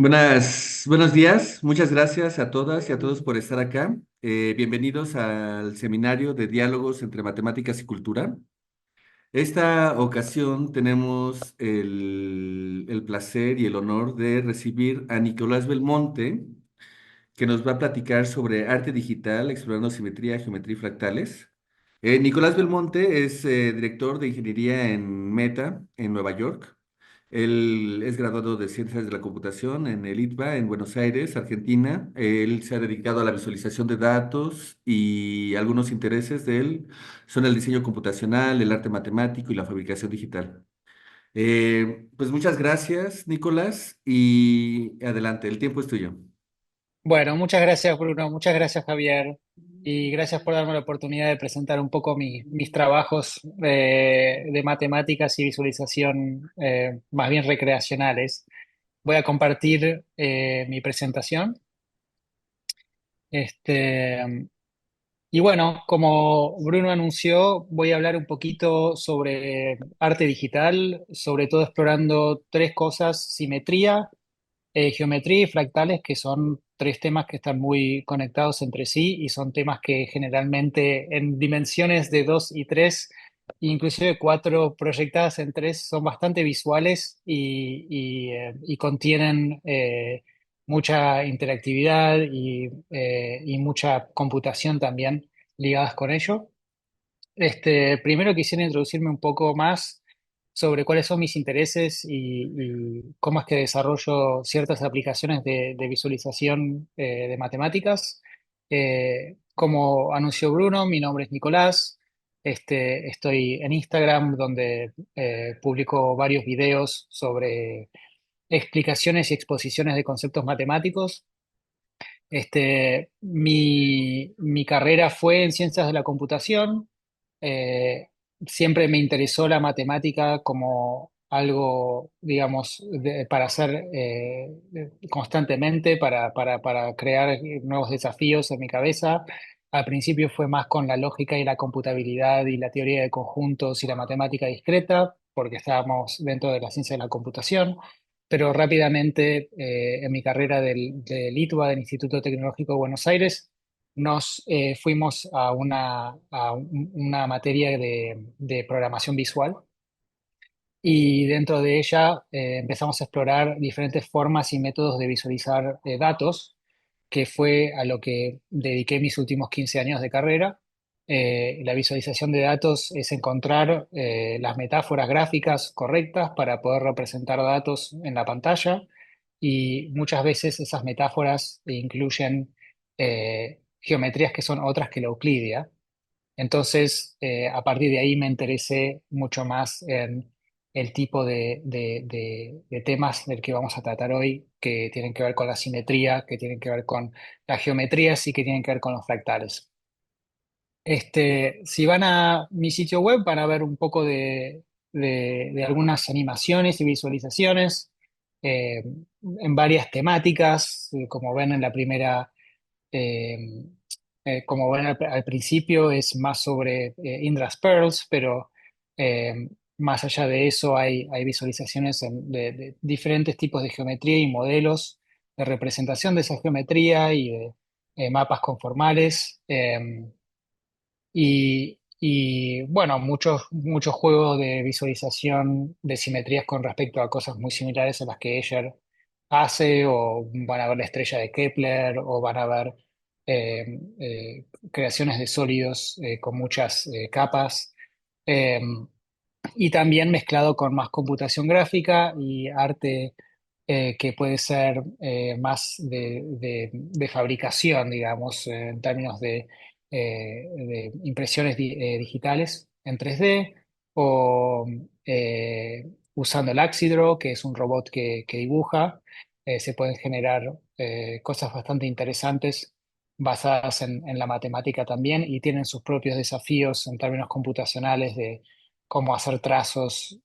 Buenos días, muchas gracias a todas y a todos por estar acá. Bienvenidos al seminario de diálogos entre matemáticas y cultura. Esta ocasión tenemos el placer y el honor de recibir a Nicolás Belmonte, que nos va a platicar sobre arte digital, explorando simetría, geometría y fractales. Nicolás Belmonte es director de ingeniería en Meta, en Nueva York. Él es graduado de Ciencias de la Computación en el ITBA en Buenos Aires, Argentina. Él se ha dedicado a la visualización de datos y algunos intereses de él son el diseño computacional, el arte matemático y la fabricación digital. Pues muchas gracias, Nicolás, y adelante, el tiempo es tuyo. Bueno, muchas gracias Bruno, muchas gracias Javier y gracias por darme la oportunidad de presentar un poco mis trabajos de matemáticas y visualización más bien recreacionales. Voy a compartir mi presentación. Este, y bueno, como Bruno anunció, voy a hablar un poquito sobre arte digital, sobre todo explorando tres cosas: simetría, geometría y fractales, que son tres temas que están muy conectados entre sí y son temas que generalmente en dimensiones de 2 y 3, inclusive 4 proyectadas en 3, son bastante visuales y contienen mucha interactividad y mucha computación también ligadas con ello. Primero quisiera introducirme un poco más sobre cuáles son mis intereses y cómo es que desarrollo ciertas aplicaciones de visualización de matemáticas. Como anunció Bruno, mi nombre es Nicolás. Estoy en Instagram donde publico varios videos sobre explicaciones y exposiciones de conceptos matemáticos. Mi carrera fue en ciencias de la computación. Eh, Siempre me interesó la matemática como algo, digamos, para hacer constantemente, para crear nuevos desafíos en mi cabeza. Al principio fue más con la lógica y la computabilidad y la teoría de conjuntos y la matemática discreta, porque estábamos dentro de la ciencia de la computación, pero rápidamente en mi carrera del ITBA, del Instituto Tecnológico de Buenos Aires, nos fuimos una materia de programación visual y dentro de ella empezamos a explorar diferentes formas y métodos de visualizar datos, que fue a lo que dediqué mis últimos 15 años de carrera. La visualización de datos es encontrar las metáforas gráficas correctas para poder representar datos en la pantalla, y muchas veces esas metáforas incluyen geometrías que son otras que la euclidia. Entonces, a partir de ahí me interesé mucho más en el tipo de temas del que vamos a tratar hoy, que tienen que ver con la simetría, que tienen que ver con las geometrías y que tienen que ver con los fractales. Si van a mi sitio web, van a ver un poco de algunas animaciones y visualizaciones eh, en varias temáticas, como ven en la primera. eh, Como ven al principio es más sobre Indra's Pearls, pero más allá de eso hay visualizaciones de diferentes tipos de geometría y modelos de representación de esa geometría y de mapas conformales. Bueno, muchos juegos de visualización de simetrías con respecto a cosas muy similares a las que Escher hace, o van a ver la estrella de Kepler, o van a ver eh, creaciones de sólidos con muchas capas. Eh, y también mezclado con más computación gráfica y arte que puede ser más de fabricación, digamos, en términos de impresiones digitales en 3D, o usando el Axidro, que es un robot que dibuja. Se pueden generar cosas bastante interesantes basadas en la matemática también, y tienen sus propios desafíos en términos computacionales de cómo hacer trazos,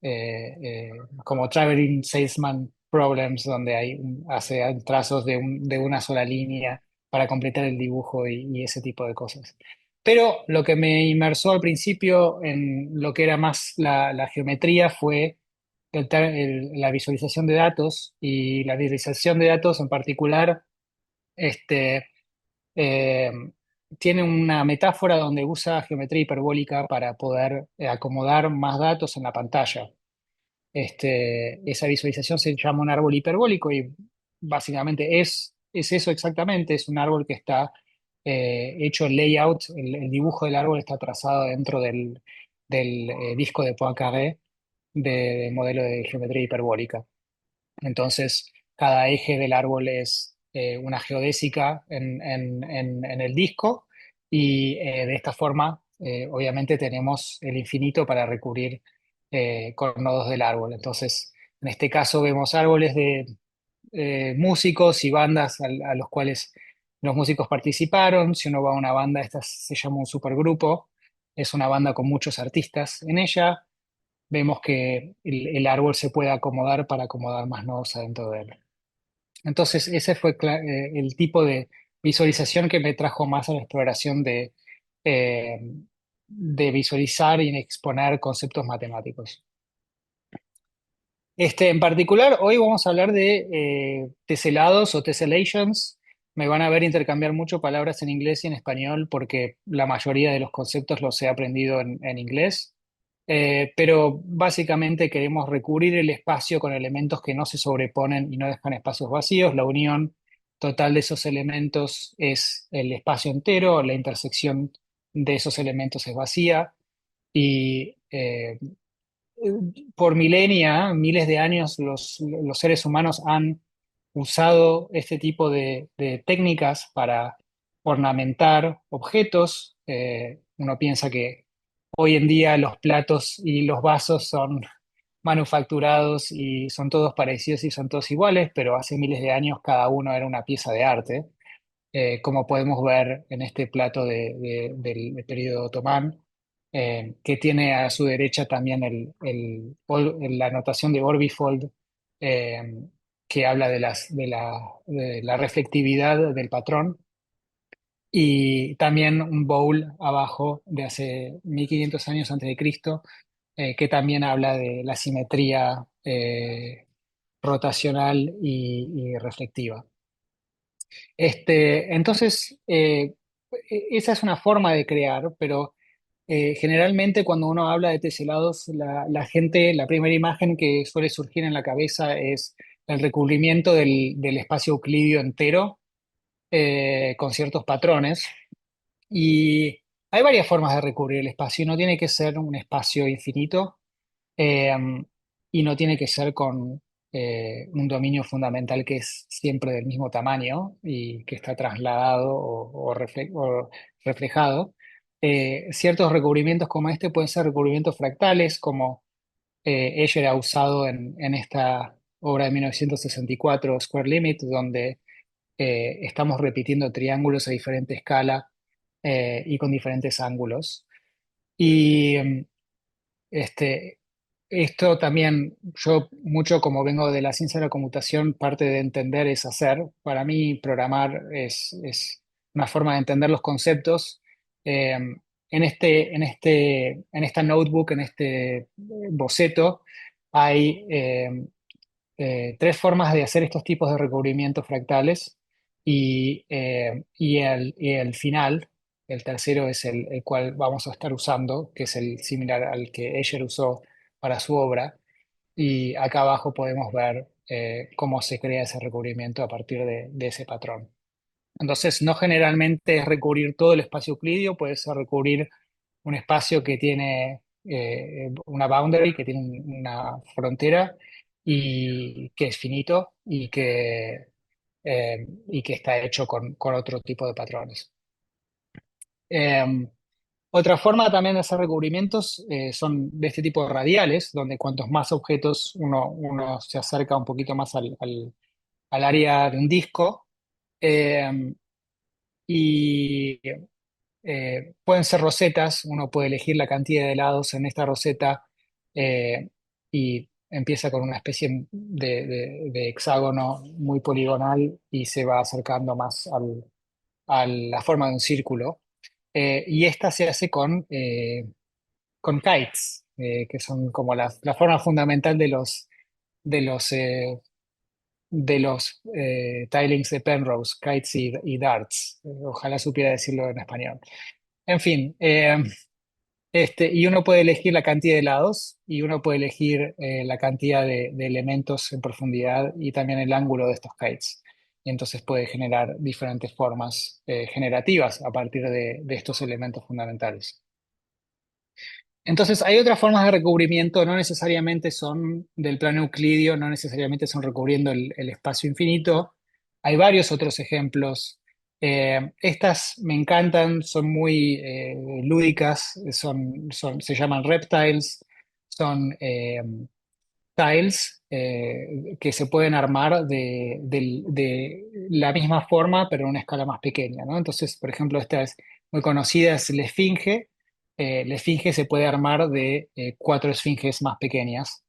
como Traveling Salesman Problems, donde hace trazos de una sola línea para completar el dibujo y ese tipo de cosas. Pero lo que me inmersó al principio en lo que era más la geometría fue la visualización de datos y la visualización de datos en particular, este, eh, tiene una metáfora donde usa geometría hiperbólica para poder acomodar más datos en la pantalla. Esa visualización se llama un árbol hiperbólico y básicamente es eso exactamente, es un árbol que está hecho el layout, el dibujo del árbol está trazado dentro del disco de Poincaré de modelo de geometría hiperbólica. Entonces, cada eje del árbol es una geodésica en el disco y de esta forma, obviamente, tenemos el infinito para recubrir con nodos del árbol. Entonces, en este caso vemos árboles de músicos y bandas a los cuales los músicos participaron. Si uno va a una banda, esta se llama un supergrupo, es una banda con muchos artistas en ella. Vemos que el árbol se puede acomodar para acomodar más nodos adentro de él. Entonces, ese fue el tipo de visualización que me trajo más a la exploración eh, de visualizar y exponer conceptos matemáticos. En particular, hoy vamos a hablar de teselados o tessellations. Me van a ver intercambiar mucho palabras en inglés y en español porque la mayoría de los conceptos los he aprendido en inglés. Pero básicamente queremos recubrir el espacio con elementos que no se sobreponen y no dejan espacios vacíos. La unión total de esos elementos es el espacio entero, la intersección de esos elementos es vacía y por milenia, miles de años, los seres humanos han usado este tipo de técnicas para ornamentar objetos. Uno piensa que hoy en día los platos y los vasos son manufacturados y son todos parecidos y son todos iguales, pero hace miles de años cada uno era una pieza de arte, como podemos ver en este plato del periodo otomán, que tiene a su derecha también la notación de Orbifold, eh, que habla de la reflectividad del patrón, y también un bowl abajo de hace 1500 años antes de Cristo, que también habla de la simetría rotacional y reflectiva. Entonces, esa es una forma de crear, pero generalmente cuando uno habla de teselados, la gente, la primera imagen que suele surgir en la cabeza es el recubrimiento del espacio euclidio entero con ciertos patrones. Y hay varias formas de recubrir el espacio, y no tiene que ser un espacio infinito, eh, y no tiene que ser con un dominio fundamental que es siempre del mismo tamaño y que está trasladado o reflejado. Ciertos recubrimientos como este pueden ser recubrimientos fractales, como Escher ha usado en esta obra de 1964, Square Limit, donde estamos repitiendo triángulos a diferente escala y con diferentes ángulos. Y este, esto también, yo mucho como vengo de la ciencia de la computación, parte de entender es hacer. Para mí, programar es una forma de entender los conceptos. En esta notebook, en este boceto, hay tres formas de hacer estos tipos de recubrimientos fractales y el final, el tercero es el cual vamos a estar usando, que es el similar al que Escher usó para su obra. Y acá abajo podemos ver cómo se crea ese recubrimiento a partir de ese patrón. Entonces, no generalmente es recubrir todo el espacio euclidio, puede ser recubrir un espacio que tiene una boundary, que tiene una frontera y que es finito y que está hecho con otro tipo de patrones. Eh, Otra forma también de hacer recubrimientos son de este tipo de radiales, donde cuantos más objetos uno se acerca un poquito más al área de un disco. Eh, y Pueden ser rosetas, uno puede elegir la cantidad de lados en esta roseta y empieza con una especie de hexágono muy poligonal y se va acercando más a la forma de un círculo. Y esta se hace con con kites, que son como la forma fundamental de los, eh, de los tilings de Penrose, kites y darts. Ojalá supiera decirlo en español. En fin, y uno puede elegir la cantidad de lados y uno puede elegir la cantidad de elementos en profundidad y también el ángulo de estos kites. Y entonces puede generar diferentes formas generativas a partir de estos elementos fundamentales. Entonces, hay otras formas de recubrimiento, no necesariamente son del plano euclidio, no necesariamente son recubriendo el espacio infinito. Hay varios otros ejemplos. Estas me encantan, son muy lúdicas, se llaman reptiles, son tiles que se pueden armar de la misma forma, pero en una escala más pequeña, ¿no? Entonces, por ejemplo, esta es muy conocida, es la esfinge. La esfinge se puede armar de cuatro esfinges más pequeñas.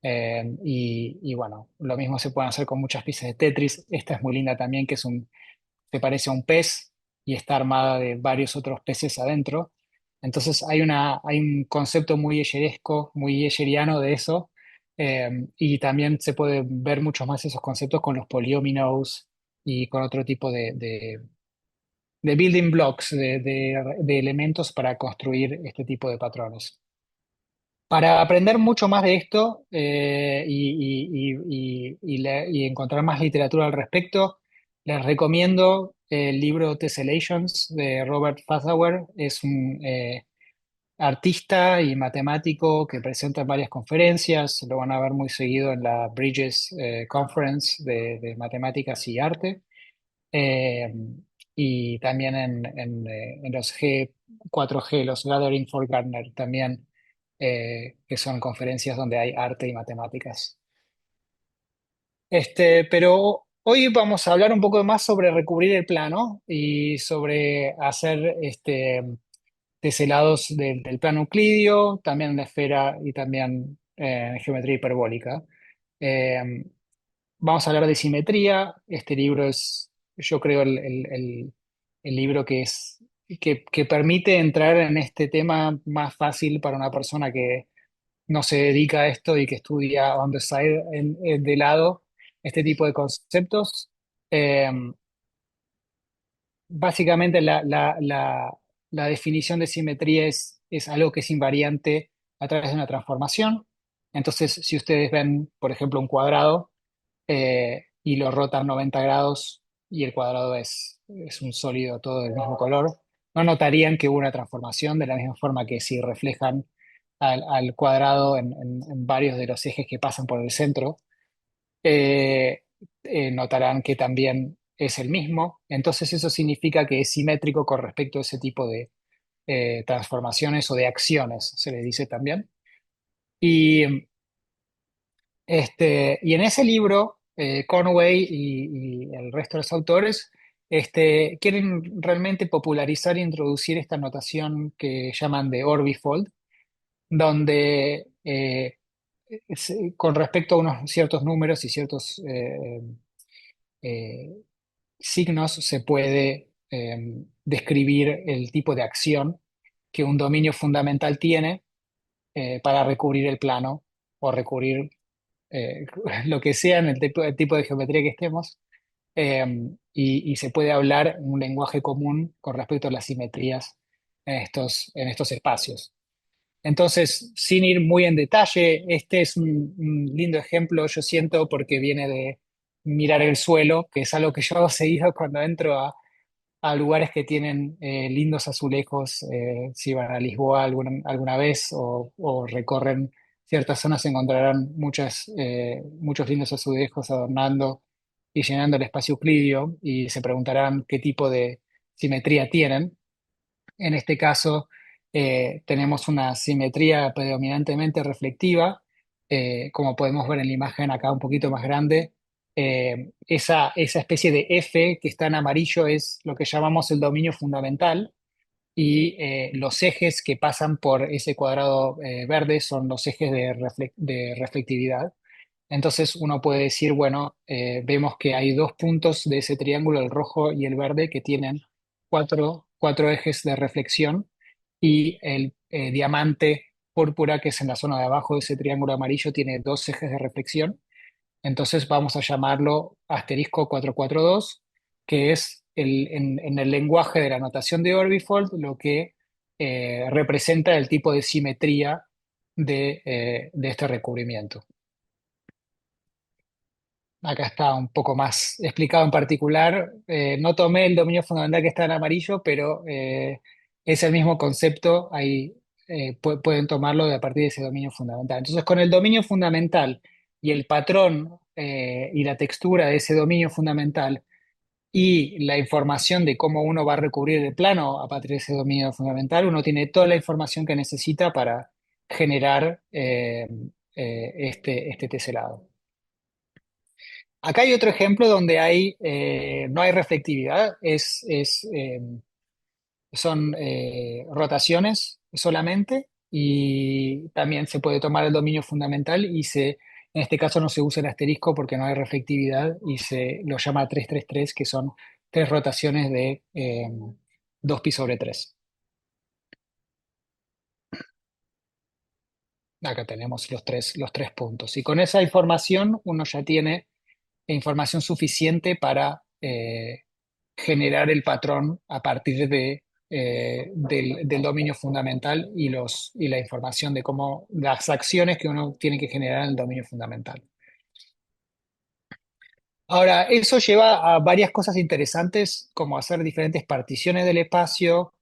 Y bueno, lo mismo se puede hacer con muchas piezas de Tetris. Esta es muy linda también, que se parece a un pez y está armada de varios otros peces adentro. Entonces hay un concepto muy eyeresco, muy eyeriano de eso. Y también se puede ver mucho más esos conceptos con los polyominoes y con otro tipo de building blocks, de elementos para construir este tipo de patrones. Para aprender mucho más de esto y encontrar más literatura al respecto, les recomiendo el libro Tessellations de Robert Fazauer. Es un artista y matemático que presenta en varias conferencias. Lo van a ver muy seguido en la Bridges Conference de Matemáticas y Arte. eh, y también en los G4G, los Gathering for Gartner, también, que son conferencias donde hay arte y matemáticas. Pero hoy vamos a hablar un poco más sobre recubrir el plano y sobre hacer teselados del plano euclidio, también en la esfera y también en geometría hiperbólica. Eh, Vamos a hablar de simetría. Este libro es, yo creo, el libro que permite entrar en este tema más fácil para una persona que no se dedica a esto y que estudia on the side, de lado, este tipo de conceptos. Eh, Básicamente, la definición de simetría es algo que es invariante a través de una transformación. Entonces, si ustedes ven, por ejemplo, un cuadrado, y lo rotan 90 grados y el cuadrado es un sólido todo del mismo color, no notarían que hubo una transformación de la misma forma que si reflejan al cuadrado en varios de los ejes que pasan por el centro, eh, notarán que también es el mismo. Entonces eso significa que es simétrico con respecto a ese tipo de transformaciones o de acciones, se le dice también. Y y en ese libro, Conway y el resto de los autores quieren realmente popularizar e introducir esta notación que llaman de orbifold, donde con respecto a unos ciertos números y ciertos eh, signos se puede describir el tipo de acción que un dominio fundamental tiene para recubrir el plano o recubrir eh, lo que sea en el tipo de geometría que estemos, eh, y se puede hablar en un lenguaje común con respecto a las simetrías en estos espacios. Entonces, sin ir muy en detalle, este es un lindo ejemplo, yo siento, porque viene de mirar el suelo, que es algo que yo hago seguido cuando entro a lugares que tienen lindos azulejos. Si van a Lisboa alguna vez o recorren ciertas zonas, encontrarán muchos lindos azulejos adornando y llenando el espacio euclidio y se preguntarán qué tipo de simetría tienen. En este caso, tenemos una simetría predominantemente reflectiva, como podemos ver en la imagen acá un poquito más grande. Esa especie de F que está en amarillo es lo que llamamos el dominio fundamental y los ejes que pasan por ese cuadrado verde son los ejes de reflectividad. Entonces uno puede decir, bueno, vemos que hay dos puntos de ese triángulo, el rojo y el verde, que tienen cuatro ejes de reflexión y el diamante. púrpura, que es en la zona de abajo de ese triángulo amarillo, tiene dos ejes de reflexión. Entonces vamos a llamarlo asterisco 442, que es en el lenguaje de la notación de Orbifold lo que representa el tipo de simetría de este recubrimiento. Acá está un poco más explicado en particular. No tomé el dominio fundamental que está en amarillo, pero es el mismo concepto. Ahí pueden tomarlo de a partir de ese dominio fundamental. Entonces, con el dominio fundamental y el patrón y la textura de ese dominio fundamental y la información de cómo uno va a recubrir el plano a partir de ese dominio fundamental, uno tiene toda la información que necesita para generar este teselado. Acá hay otro ejemplo donde no hay reflectividad, son rotaciones solamente y también se puede tomar el dominio fundamental en este caso no se usa el asterisco porque no hay reflectividad y se lo llama 333, que son tres rotaciones de 2π/3. Acá tenemos los tres puntos. Y con esa información uno ya tiene información suficiente para generar el patrón a partir del dominio fundamental y la información de las acciones que uno tiene que generar en el dominio fundamental. Ahora, eso lleva a varias cosas interesantes, como hacer diferentes particiones del espacio,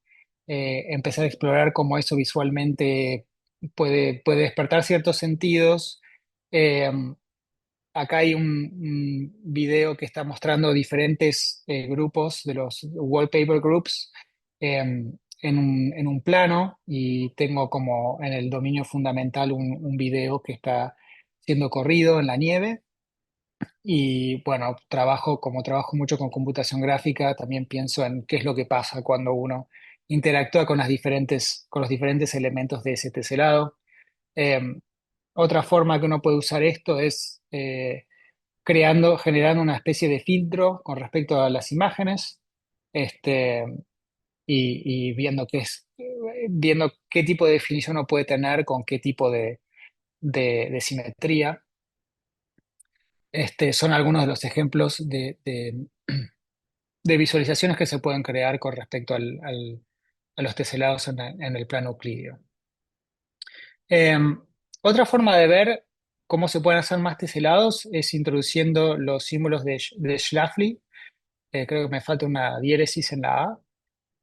empezar a explorar cómo eso visualmente puede despertar ciertos sentidos. Eh, Acá hay un video que está mostrando diferentes grupos de los wallpaper groups en un plano, y tengo como en el dominio fundamental un video que está siendo corrido en la nieve. Y bueno, como trabajo mucho con computación gráfica, también pienso en qué es lo que pasa cuando uno interactúa con los diferentes elementos de ese teselado. Eh, Otra forma que uno puede usar esto es generando una especie de filtro con respecto a las imágenes, este, y viendo qué tipo de definición uno puede tener con qué tipo de simetría. Son algunos de los ejemplos de visualizaciones que se pueden crear con respecto a los teselados en el plano euclídeo. Eh, Otra forma de ver cómo se pueden hacer más teselados es introduciendo los símbolos de Schläfli. Creo que me falta una diéresis en la A,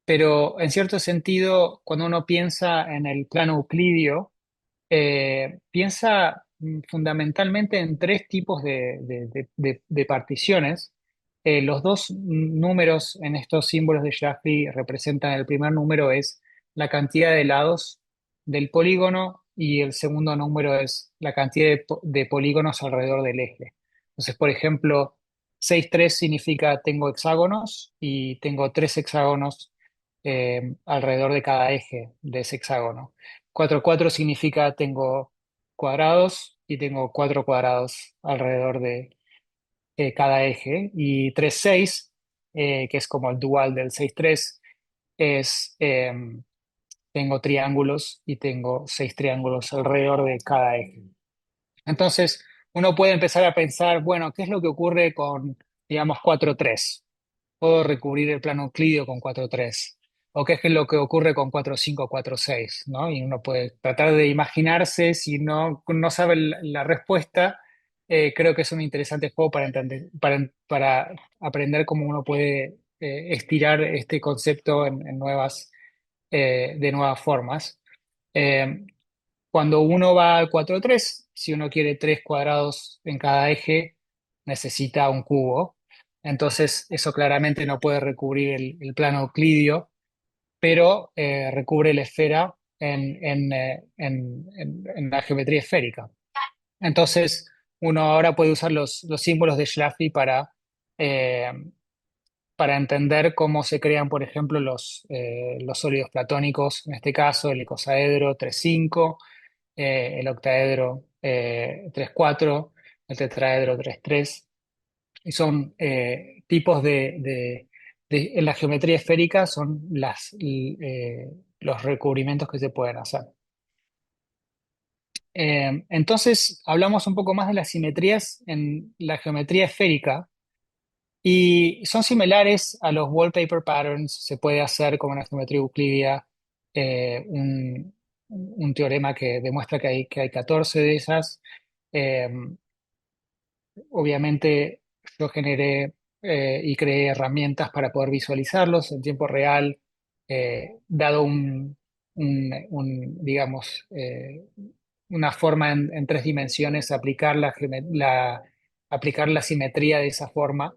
pero en cierto sentido, cuando uno piensa en el plano euclídeo, piensa fundamentalmente en tres tipos de particiones. Los dos números en estos símbolos de Schläfli representan: el primer número es la cantidad de lados del polígono y el segundo número es la cantidad de polígonos alrededor del eje. Entonces, por ejemplo, 6,3 significa tengo hexágonos y tengo tres hexágonos alrededor de cada eje de ese hexágono. 4,4 significa tengo cuadrados y tengo cuatro cuadrados alrededor de cada eje. Y 3,6, que es como el dual del 6,3, es tengo triángulos y tengo seis triángulos alrededor de cada eje. Entonces, uno puede empezar a pensar, bueno, ¿qué es lo que ocurre con, digamos, 4,3? Puedo recubrir el plano euclídeo con 4,3. ¿O qué es lo que ocurre con 4,5, 4,6? ¿No? Y uno puede tratar de imaginarse, si no sabe la respuesta. Creo que es un interesante juego para entender, para aprender cómo uno puede estirar este concepto de nuevas formas. Eh, Cuando uno va al 4,3, si uno quiere tres cuadrados en cada eje, necesita un cubo. Entonces, eso claramente no puede recubrir el plano euclídeo, pero recubre la esfera en la geometría esférica. Entonces, uno ahora puede usar los símbolos de Schläfli eh, para entender cómo se crean, por ejemplo, los sólidos platónicos, en este caso el icosaedro 3,5, el octaedro 3,4, el tetraedro 3,3. Y son tipos en la geometría esférica son los recubrimientos que se pueden hacer. Entonces, hablamos un poco más de las simetrías en la geometría esférica y son similares a los wallpaper patterns. Se puede hacer como en la geometría euclídea un teorema que demuestra que hay 14 de esas. Eh, Obviamente yo generé y creé herramientas para poder visualizarlos en tiempo real, dado digamos, una forma en tres dimensiones, aplicar la simetría de esa forma,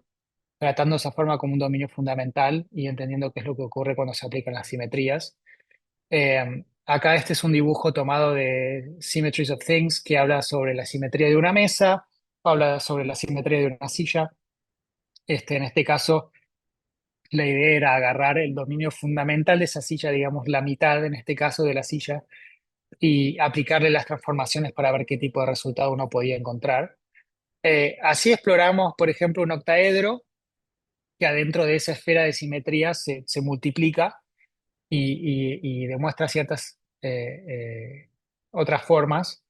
tratando esa forma como un dominio fundamental y entendiendo qué es lo que ocurre cuando se aplican las simetrías. Acá este es un dibujo tomado de Symmetries of Things que habla sobre la simetría de una mesa, habla sobre la simetría de una silla. En este caso, la idea era agarrar el dominio fundamental de esa silla, digamos la mitad en este caso de la silla, y aplicarle las transformaciones para ver qué tipo de resultado uno podía encontrar. Así exploramos, por ejemplo, un octaedro que adentro de esa esfera de simetría se multiplica y demuestra ciertas otras formas.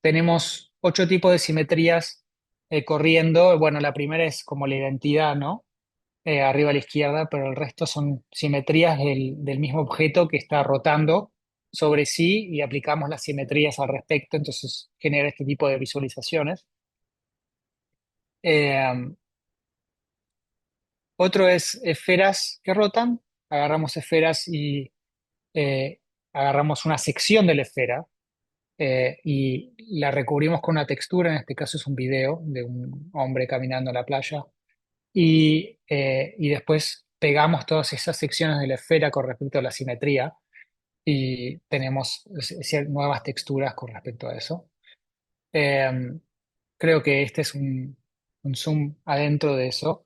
Tenemos 8 tipos de simetrías corriendo. Bueno, la primera es como la identidad, ¿no? Arriba a la izquierda, pero el resto son simetrías del mismo objeto que está rotando sobre sí y aplicamos las simetrías al respecto, entonces genera este tipo de visualizaciones. Eh, Otro es esferas que rotan. Agarramos esferas y eh, agarramos una sección de la esfera y la recubrimos con una textura. En este caso es un video de un hombre caminando en la playa. Y después pegamos todas esas secciones de la esfera con respecto a la simetría y tenemos nuevas texturas con respecto a eso. Eh, Creo que este es un zoom adentro de eso.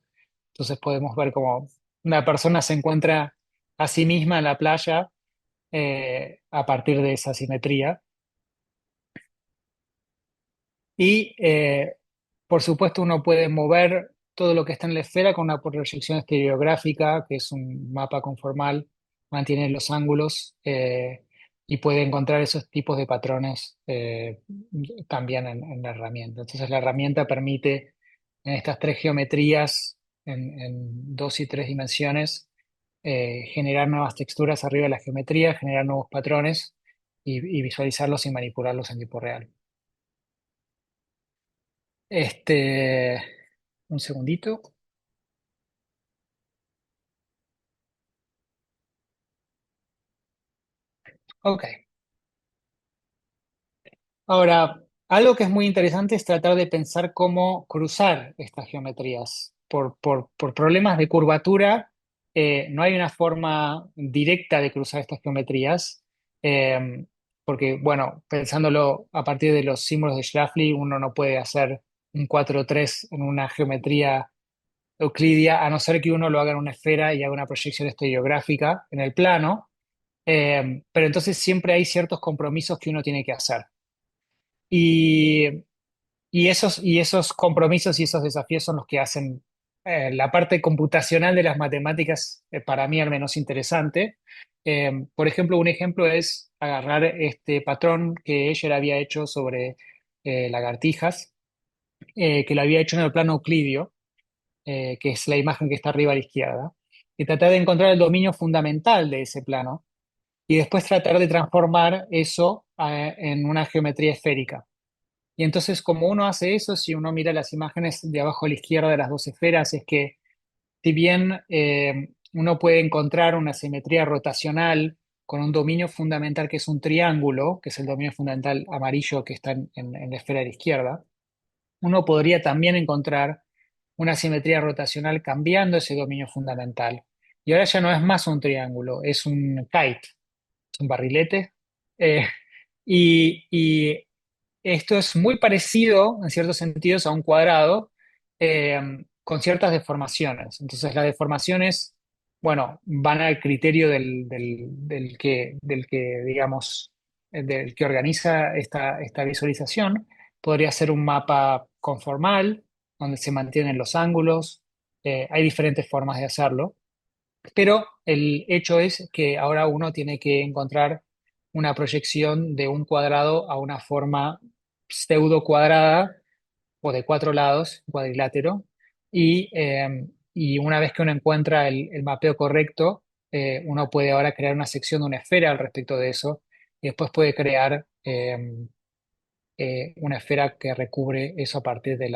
Entonces podemos ver cómo una persona se encuentra a sí misma en la playa a partir de esa simetría. Y por supuesto uno puede mover todo lo que está en la esfera con una proyección estereográfica, que es un mapa conformal, mantiene los ángulos y puede encontrar esos tipos de patrones también en la herramienta. Entonces la herramienta permite en estas tres geometrías, en 2 y 3 dimensiones, generar nuevas texturas arriba de la geometría, generar nuevos patrones y visualizarlos y manipularlos en tiempo real. Este, un segundito. Ok. Ahora, algo que es muy interesante es tratar de pensar cómo cruzar estas geometrías. Por problemas de curvatura, no hay una forma directa de cruzar estas geometrías, porque, bueno, pensándolo a partir de los símbolos de Schläfli, uno no puede hacer un 4-3 en una geometría euclidia, a no ser que uno lo haga en una esfera y haga una proyección estereográfica en el plano. Pero entonces siempre hay ciertos compromisos que uno tiene que hacer. Y, y esos compromisos y esos desafíos son los que hacen la parte computacional de las matemáticas, para mí al menos interesante. Por ejemplo, un ejemplo es agarrar este patrón que ella había hecho sobre lagartijas, que lo había hecho en el plano euclidio, que es la imagen que está arriba a la izquierda, y tratar de encontrar el dominio fundamental de ese plano y después tratar de transformar eso en una geometría esférica. Y entonces, como uno hace eso, si uno mira las imágenes de abajo a la izquierda de las dos esferas, es que si bien uno puede encontrar una simetría rotacional con un dominio fundamental que es un triángulo, que es el dominio fundamental amarillo que está en la esfera de la izquierda, uno podría también encontrar una simetría rotacional cambiando ese dominio fundamental. Y ahora ya no es más un triángulo, es un kite, es un barrilete. Eh, y esto es muy parecido, en ciertos sentidos, a un cuadrado eh, con ciertas deformaciones. Entonces, las deformaciones, bueno, van al criterio digamos, del que organiza esta visualización. Podría ser un mapa conformal, donde se mantienen los ángulos. Hay diferentes formas de hacerlo. Pero el hecho es que ahora uno tiene que encontrar una proyección de un cuadrado a una forma pseudo cuadrada o de cuatro lados, cuadrilátero, y una vez que uno encuentra el mapeo correcto, uno puede ahora crear una sección de una esfera al respecto de eso, y después puede crear una esfera que recubre eso a partir de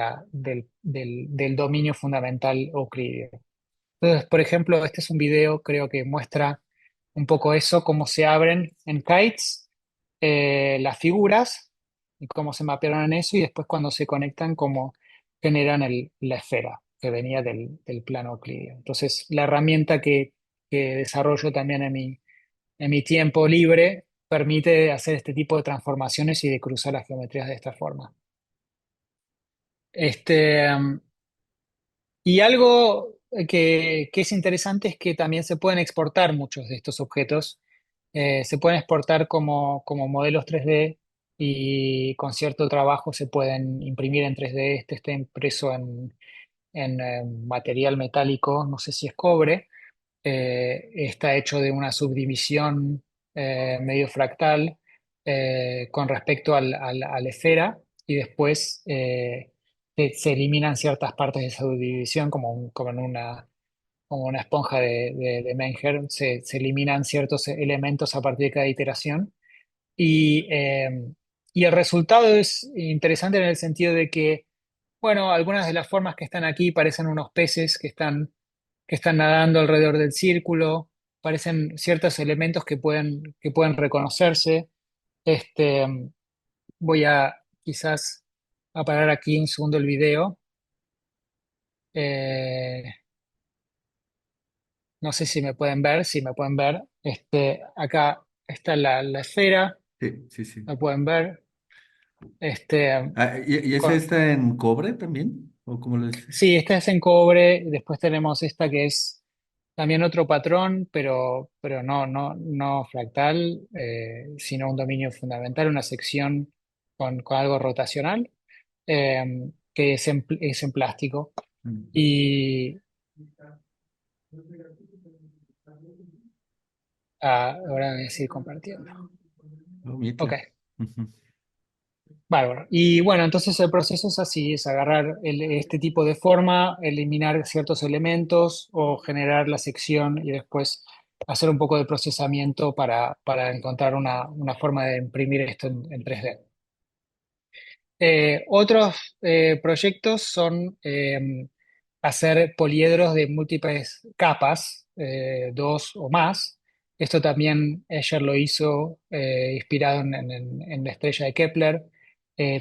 del dominio fundamental euclídeo. Entonces, por ejemplo, este es un video, creo que muestra un poco eso, cómo se abren en kites las figuras y cómo se mapearon en eso, y después cuando se conectan, cómo generan la esfera que venía del plano euclídeo. Entonces, la herramienta que desarrollo también en mi tiempo libre permite hacer este tipo de transformaciones y de cruzar las geometrías de esta forma. Este, y algo que es interesante es que también se pueden exportar muchos de estos objetos. Se pueden exportar como modelos 3D y con cierto trabajo se pueden imprimir en 3D. Este está impreso en material metálico, no sé si es cobre. Está hecho de una subdivisión medio fractal con respecto a la esfera, y después se eliminan ciertas partes de esa subdivisión como en como una esponja de Menger. Se eliminan ciertos elementos a partir de cada iteración, y, y el resultado es interesante en el sentido de que, bueno, algunas de las formas que están aquí parecen unos peces que están nadando alrededor del círculo, parecen ciertos elementos que pueden reconocerse. Este, voy a quizás a parar aquí un segundo el video. Eh, no sé si me pueden ver, si me pueden ver. Acá está la esfera, Sí, sí, sí. me pueden ver. Este, Ah, y ese con- está en cobre también? ¿O cómo lo es? sí, esta es en cobre, después tenemos esta que es también otro patrón, pero no fractal, sino un dominio fundamental, una sección con algo rotacional, que es en plástico. Mm. Y ahora voy a seguir compartiendo. Oh, Ok, mira. Ujú. bárbaro. Y bueno, entonces el proceso es así, es agarrar este tipo de forma, eliminar ciertos elementos o generar la sección y después hacer un poco de procesamiento para encontrar una forma de imprimir esto en 3D. Otros proyectos son hacer poliedros de múltiples capas, dos o más. Esto también Escher lo hizo inspirado en la estrella de Kepler.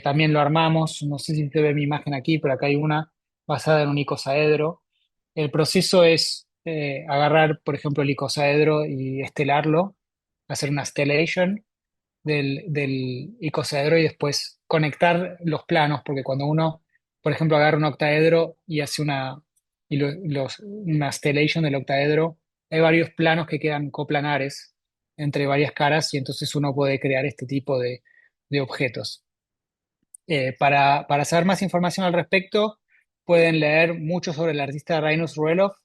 También lo armamos, no sé si se ve mi imagen aquí, pero acá hay una basada en un icosaedro. El proceso es agarrar, por ejemplo, el icosaedro y estelarlo, hacer una stellation del icosaedro y después conectar los planos, porque cuando uno, por ejemplo, agarra un octaedro y hace una stellation del octaedro, hay varios planos que quedan coplanares entre varias caras, y entonces uno puede crear este tipo de objetos. Para saber más información al respecto, pueden leer mucho sobre el artista Rainus Ruelof,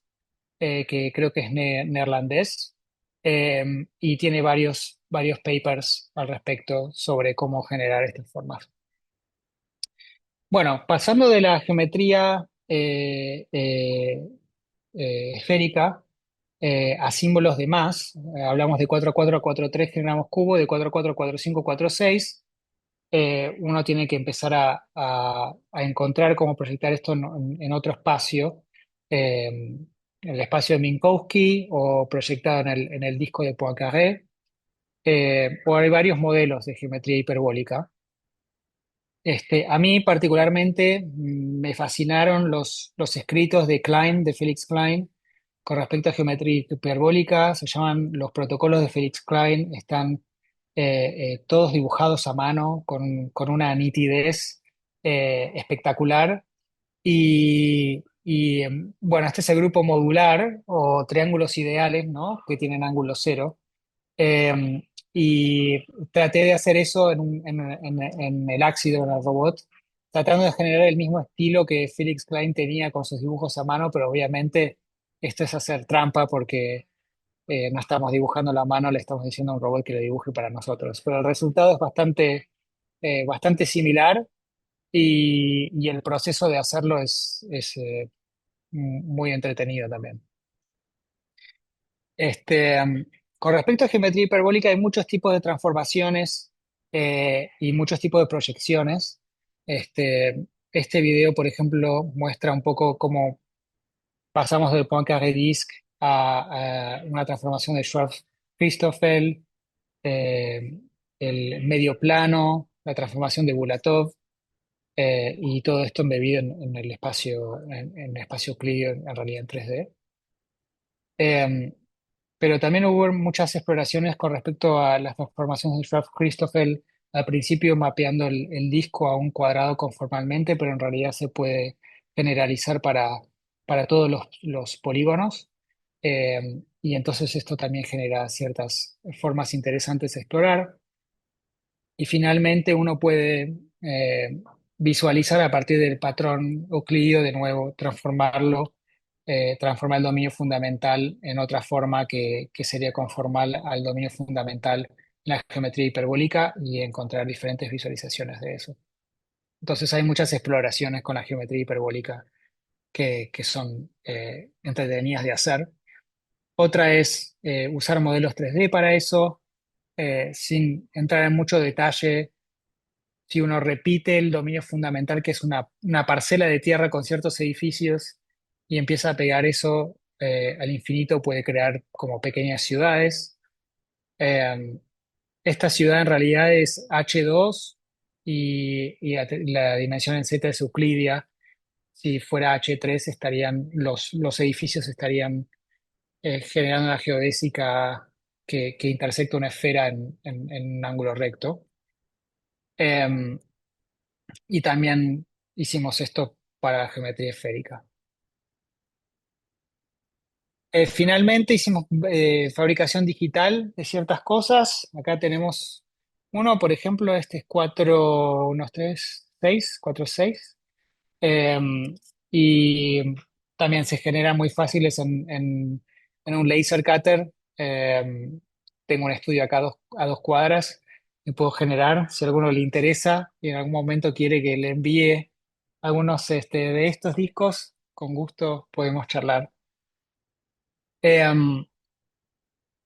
que creo que es neerlandés, y tiene varios papers al respecto sobre cómo generar estas formas. Bueno, pasando de la geometría esférica a símbolos de más, hablamos de 4 a 4 a 4 a 3 generamos cubo, de 4 a 4 a 4 a 5 4 a 6. Uno tiene que empezar a encontrar cómo proyectar esto en otro espacio, el espacio de Minkowski o proyectado en el disco de Poincaré, o hay varios modelos de geometría hiperbólica. A mí particularmente me fascinaron los escritos de Klein, de Felix Klein, con respecto a geometría hiperbólica. Se llaman los protocolos de Felix Klein. Están todos dibujados a mano con una nitidez espectacular. Bueno, este es el grupo modular o triángulos ideales, ¿no? Que tienen ángulo cero. Eh, y traté de hacer eso en el áxido, en el robot, tratando de generar el mismo estilo que Felix Klein tenía con sus dibujos a mano, pero obviamente esto es hacer trampa porque no estamos dibujando la mano, le estamos diciendo a un robot que lo dibuje para nosotros. Pero el resultado es bastante similar y el proceso de hacerlo es muy entretenido también. Este, con respecto a geometría hiperbólica, hay muchos tipos de transformaciones y muchos tipos de proyecciones. Este video, por ejemplo, muestra un poco cómo pasamos del Poincaré Disc a una transformación de Schwarzschild-Christoffel, eh, el medio plano, la transformación de Bulatov, y todo esto embebido en el espacio, en el espacio euclídeo, en realidad en 3D. Eh, pero también hubo muchas exploraciones con respecto a las transformaciones de Schwarzschild-Christoffel, al principio mapeando el disco a un cuadrado conformalmente, pero en realidad se puede generalizar para todos los polígonos. Y entonces esto también genera ciertas formas interesantes de explorar. Y finalmente uno puede visualizar a partir del patrón euclídeo, de nuevo, transformar el dominio fundamental en otra forma que sería conformal al dominio fundamental en la geometría hiperbólica y encontrar diferentes visualizaciones de eso. Entonces hay muchas exploraciones con la geometría hiperbólica que son entretenidas de hacer. Otra es usar modelos 3D para eso, sin entrar en mucho detalle. Si uno repite el dominio fundamental, que es una parcela de tierra con ciertos edificios, y empieza a pegar eso al infinito, puede crear como pequeñas ciudades. Eh, Esta ciudad en realidad es H2 y la dimensión en Z es euclidia. Si fuera H3, los edificios estarían generando una geodésica que intersecta una esfera en un ángulo recto. Eh, y también hicimos esto para la geometría esférica. Finalmente hicimos fabricación digital de ciertas cosas. Acá tenemos uno, por ejemplo, este es 4, 1, 3, 6, 4, 6. Eh, y también se generan muy fáciles en un laser cutter. Tengo un estudio acá a dos cuadras y puedo generar, si a alguno le interesa y en algún momento quiere que le envíe algunos de estos discos, con gusto podemos charlar. Eh,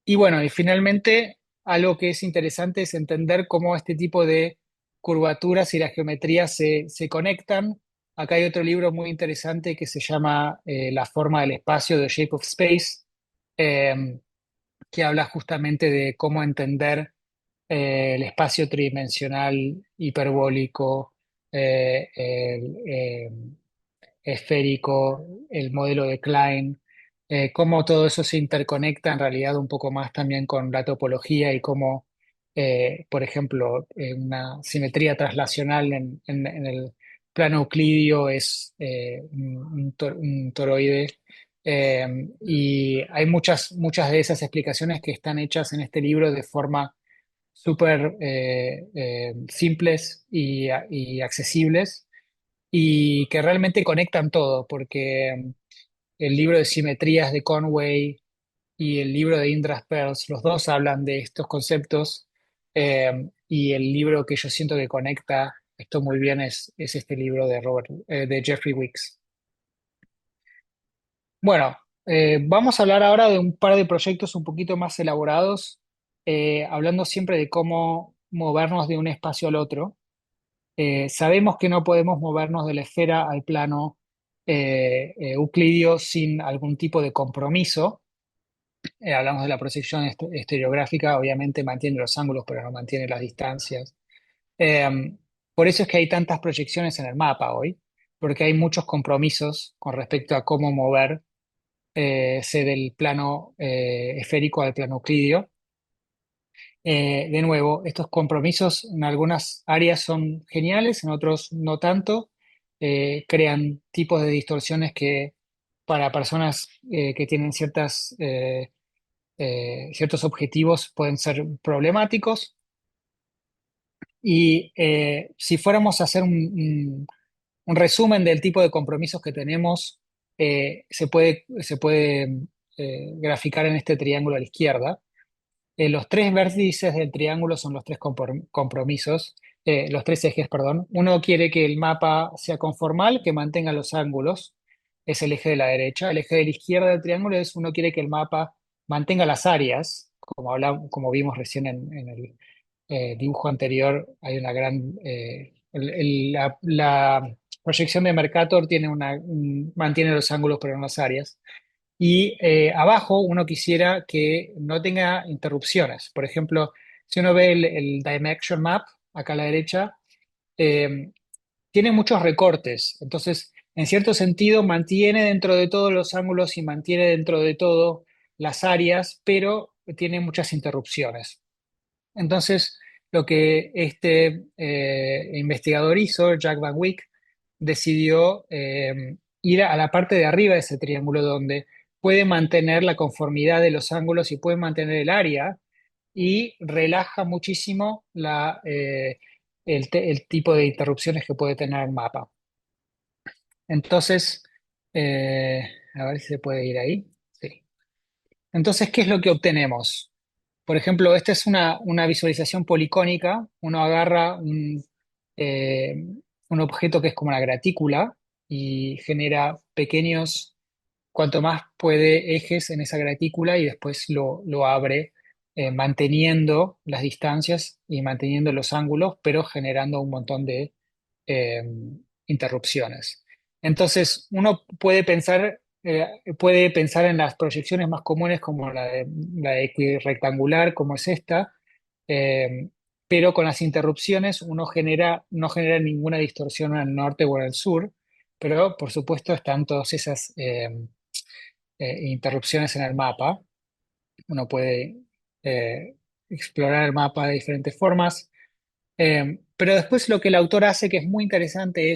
y bueno, y finalmente, algo que es interesante es entender cómo este tipo de curvaturas y la geometría se conectan. Acá hay otro libro muy interesante que se llama La forma del espacio, The Shape of Space, eh, que habla justamente de cómo entender el espacio tridimensional hiperbólico, esférico, el modelo de Klein, cómo todo eso se interconecta en realidad un poco más también con la topología y cómo, por ejemplo, una simetría traslacional en el plano euclidio es un toroide. Y hay muchas de esas explicaciones que están hechas en este libro de forma súper simples y accesibles y que realmente conectan todo, porque el libro de simetrías de Conway y el libro de Indra Pearls, los dos hablan de estos conceptos, y el libro que yo siento que conecta esto muy bien es este libro de Jeffrey Weeks. Bueno, vamos a hablar ahora de un par de proyectos un poquito más elaborados, hablando siempre de cómo movernos de un espacio al otro. Sabemos que no podemos movernos de la esfera al plano euclidio sin algún tipo de compromiso. Hablamos de la proyección estereográfica, obviamente mantiene los ángulos, pero no mantiene las distancias. Eh, por eso es que hay tantas proyecciones en el mapa hoy, porque hay muchos compromisos con respecto a cómo mover del plano esférico al plano euclidio. De nuevo, estos compromisos en algunas áreas son geniales, en otros no tanto. Crean tipos de distorsiones que para personas que tienen ciertos objetivos pueden ser problemáticos. Y si fuéramos a hacer un resumen del tipo de compromisos que tenemos, se puede graficar en este triángulo a la izquierda. Los tres vértices del triángulo son los tres compromisos, los tres ejes, perdón. Uno quiere que el mapa sea conformal, que mantenga los ángulos, es el eje de la derecha. El eje de la izquierda del triángulo es uno quiere que el mapa mantenga las áreas, como como vimos recién en el dibujo anterior, hay una gran... la proyección de Mercator tiene mantiene los ángulos pero no las áreas. Y abajo uno quisiera que no tenga interrupciones. Por ejemplo, si uno ve el Dimension Map, acá a la derecha, eh, tiene muchos recortes. Entonces, en cierto sentido, mantiene dentro de todos los ángulos y mantiene dentro de todo las áreas, pero tiene muchas interrupciones. Entonces, lo que este investigador hizo, Jack Van Wyck, decidió ir a la parte de arriba de ese triángulo donde puede mantener la conformidad de los ángulos y puede mantener el área y relaja muchísimo el tipo de interrupciones que puede tener el mapa. Entonces, a ver si se puede ir ahí. Sí. Entonces, ¿qué es lo que obtenemos? Por ejemplo, esta es una visualización policónica. Uno agarra eh, un objeto que es como una gratícula y genera pequeños, cuanto más puede, ejes en esa gratícula y después lo abre manteniendo las distancias y manteniendo los ángulos, pero generando un montón de eh, interrupciones. Entonces, uno puede pensar en las proyecciones más comunes como la de equirrectangular, como es esta, eh, pero con las interrupciones uno no genera ninguna distorsión en el norte o en el sur, pero por supuesto están todas esas interrupciones en el mapa. Uno puede eh, explorar el mapa de diferentes formas. Pero después lo que el autor hace, que es muy interesante,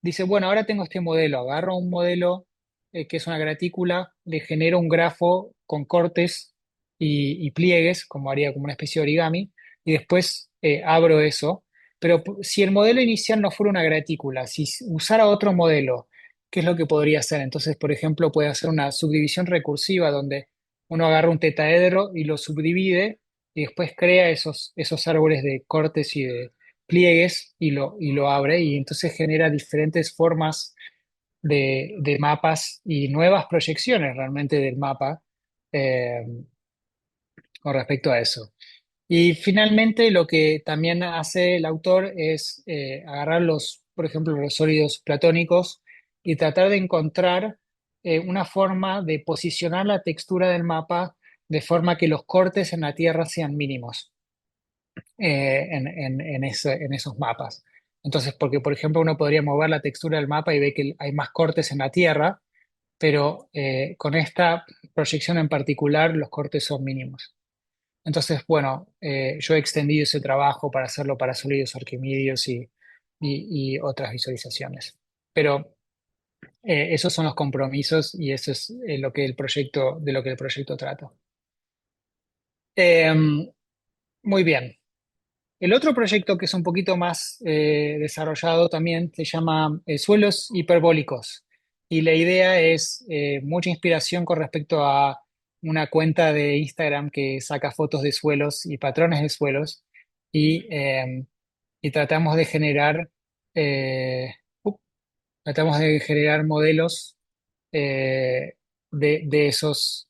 dice, bueno, ahora tengo este modelo, agarro un modelo que es una gratícula, le genero un grafo con cortes y pliegues, como haría como una especie de origami, y después abro eso. Pero si el modelo inicial no fuera una gratícula, si usara otro modelo, ¿qué es lo que podría hacer? Entonces, por ejemplo, puede hacer una subdivisión recursiva donde uno agarra un tetaedro y lo subdivide y después crea esos árboles de cortes y de pliegues y lo abre y entonces genera diferentes formas de mapas y nuevas proyecciones realmente del mapa eh, con respecto a eso. Y finalmente lo que también hace el autor es agarrar por ejemplo, los sólidos platónicos y tratar de encontrar una forma de posicionar la textura del mapa de forma que los cortes en la Tierra sean mínimos en esos mapas. Entonces, porque por ejemplo uno podría mover la textura del mapa y ve que hay más cortes en la Tierra, pero con esta proyección en particular los cortes son mínimos. Entonces, bueno, yo he extendido ese trabajo para hacerlo para sólidos arquimídeos y otras visualizaciones. Pero esos son los compromisos y eso es de lo que el proyecto trata. Muy bien. El otro proyecto que es un poquito más desarrollado también se llama Suelos Hiperbólicos. Y la idea es mucha inspiración con respecto a una cuenta de Instagram que saca fotos de suelos y patrones de suelos. Y, eh, y eh, tratamos de generar modelos eh, de esos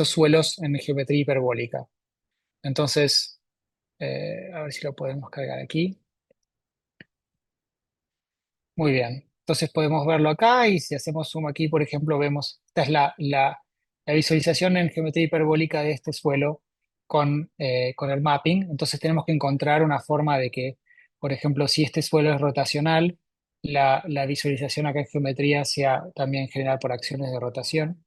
suelos en geometría hiperbólica. Entonces, a ver si lo podemos cargar aquí. Muy bien. Entonces podemos verlo acá y si hacemos zoom aquí, por ejemplo, vemos, esta es la visualización en geometría hiperbólica de este suelo con el mapping. Entonces tenemos que encontrar una forma de que, por ejemplo, si este suelo es rotacional, la visualización acá en geometría sea también general por acciones de rotación.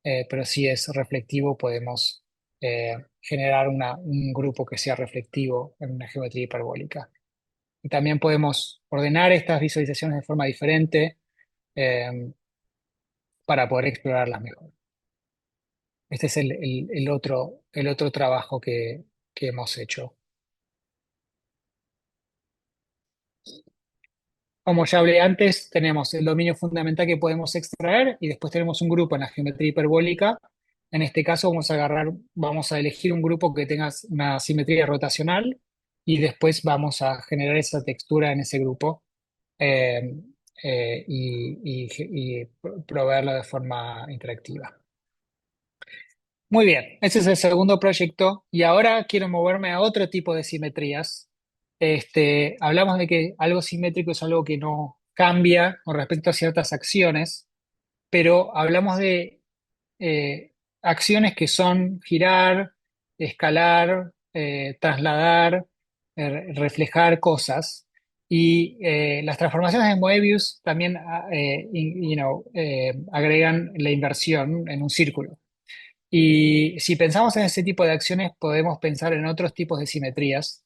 Pero si es reflectivo, podemos generar un grupo que sea reflectivo en una geometría hiperbólica. Y también podemos ordenar estas visualizaciones de forma diferente eh, para poder explorarlas mejor. Este es el otro trabajo que hemos hecho. Como ya hablé antes, tenemos el dominio fundamental que podemos extraer y después tenemos un grupo en la geometría hiperbólica. En este caso vamos a elegir un grupo que tenga una simetría rotacional y después vamos a generar esa textura en ese grupo eh, y proveerlo de forma interactiva. Muy bien, ese es el segundo proyecto y ahora quiero moverme a otro tipo de simetrías. Hablamos de que algo simétrico es algo que no cambia con respecto a ciertas acciones, pero hablamos de eh, acciones que son girar, escalar, trasladar, reflejar cosas. Y las transformaciones de Moebius también agregan la inversión en un círculo. Y si pensamos en ese tipo de acciones, podemos pensar en otros tipos de simetrías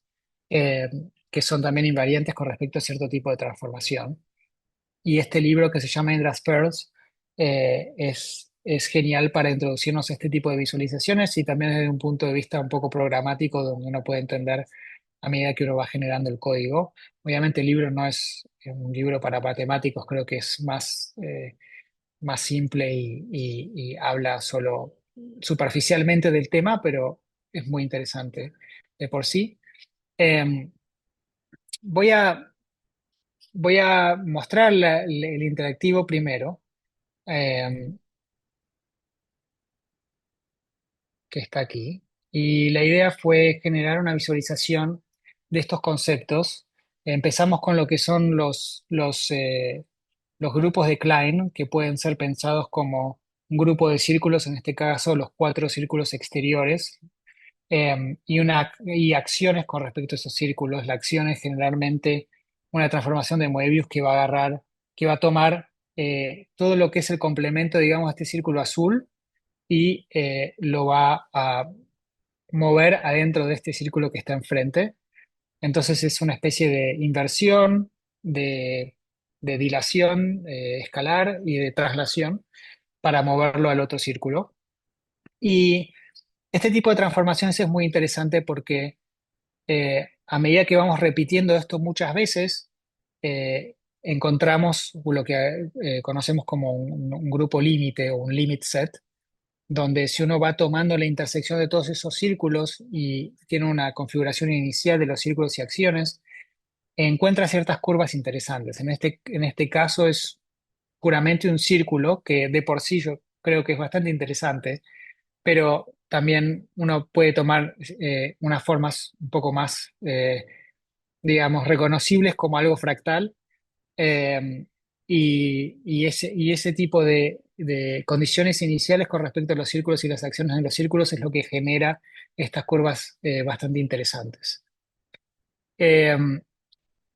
eh, que son también invariantes con respecto a cierto tipo de transformación. Y este libro que se llama Indra's Pearls es genial para introducirnos a este tipo de visualizaciones y también desde un punto de vista un poco programático, donde uno puede entender a medida que uno va generando el código. Obviamente el libro no es un libro para matemáticos, creo que es más simple y habla solo superficialmente del tema, pero es muy interesante de por sí. Eh, voy a, voy a mostrar el interactivo primero, eh, que está aquí. Y la idea fue generar una visualización de estos conceptos. Empezamos con lo que son los grupos de Klein, que pueden ser pensados como un grupo de círculos, en este caso los cuatro círculos exteriores, y acciones con respecto a esos círculos. La acción es generalmente una transformación de Moebius que va a agarrar, que va a tomar todo lo que es el complemento, digamos, de este círculo azul y lo va a mover adentro de este círculo que está enfrente. Entonces es una especie de inversión, de, de dilación escalar y de traslación para moverlo al otro círculo. Y este tipo de transformaciones es muy interesante porque a medida que vamos repitiendo esto muchas veces, encontramos lo que conocemos como un grupo límite o un limit set, donde si uno va tomando la intersección de todos esos círculos y tiene una configuración inicial de los círculos y acciones, encuentra ciertas curvas interesantes. En este caso es puramente un círculo que de por sí yo creo que es bastante interesante, pero también uno puede tomar unas formas un poco más, digamos, reconocibles como algo fractal eh, y ese tipo de condiciones iniciales con respecto a los círculos y las acciones en los círculos es lo que genera estas curvas bastante interesantes. Eh,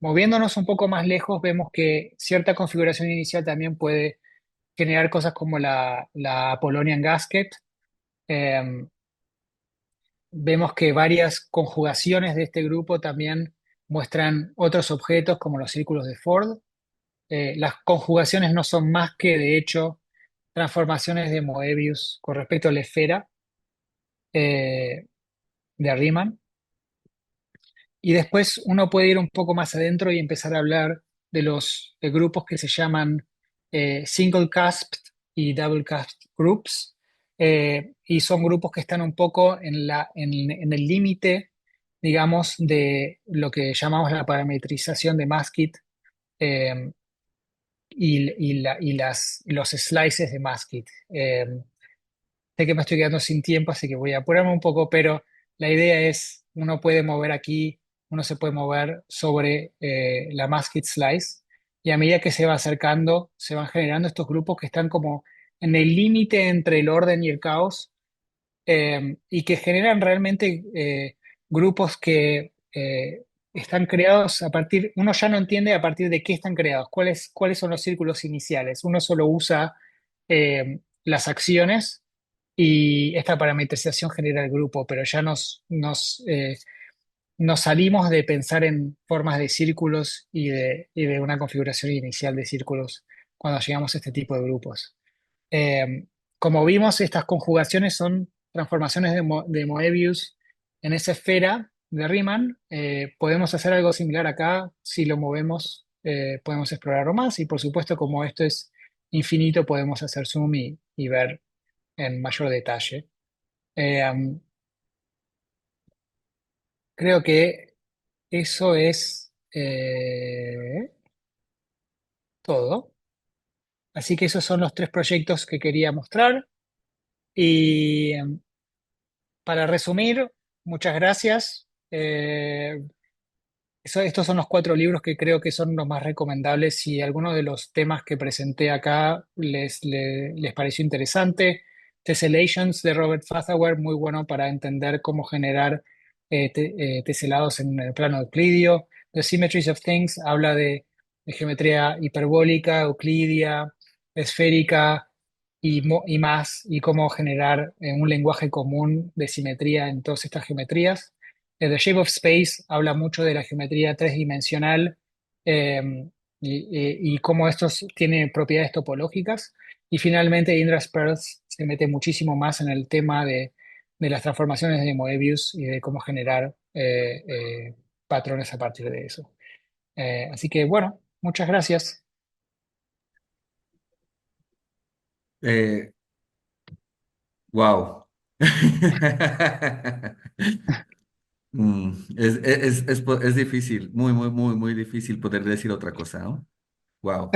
Moviéndonos un poco más lejos, vemos que cierta configuración inicial también puede generar cosas como la Apollonian Gasket. Eh, Vemos que varias conjugaciones de este grupo también muestran otros objetos como los círculos de Ford. Las conjugaciones no son más que, de hecho, transformaciones de Moebius con respecto a la esfera eh, de Riemann. Y después uno puede ir un poco más adentro y empezar a hablar de los grupos que se llaman single cusp y double cusp groups. Y son grupos que están un poco en el límite, digamos, de lo que llamamos la parametrización de Maskit los slices de Maskit. Sé que me estoy quedando sin tiempo, así que voy a apurarme un poco, pero la idea es, uno puede mover aquí, uno se puede mover sobre la Maskit Slice, y a medida que se va acercando, se van generando estos grupos que están como en el límite entre el orden y el caos, y que generan realmente grupos que están creados a partir, uno ya no entiende a partir de qué están creados, cuáles son los círculos iniciales. Uno solo usa las acciones y esta parametrización genera el grupo, pero ya nos salimos de pensar en formas de círculos y de una configuración inicial de círculos cuando llegamos a este tipo de grupos. Eh, Como vimos, estas conjugaciones son transformaciones de Moebius en esa esfera de Riemann. Podemos hacer algo similar acá si lo movemos. podemos explorarlo más y por supuesto como esto es infinito podemos hacer zoom y ver en mayor detalle. Um, Creo que eso es todo. Así que esos son los tres proyectos que quería mostrar. Y para resumir, muchas gracias. Estos son los cuatro libros que creo que son los más recomendables si alguno de los temas que presenté acá les pareció interesante. Tessellations de Robert Fazawar, muy bueno para entender cómo generar teselados en el plano euclidio. The Symmetries of Things habla de geometría hiperbólica, euclidia, esférica y más, y cómo generar un lenguaje común de simetría en todas estas geometrías. The Shape of Space habla mucho de la geometría tres-dimensional y cómo estos tienen propiedades topológicas. Y finalmente, Indra's Pearls se mete muchísimo más en el tema de las transformaciones de Moebius y de cómo generar patrones a partir de eso. Así que bueno, muchas gracias. Wow. Es difícil, muy, muy, muy, muy difícil poder decir otra cosa, ¿no? Wow.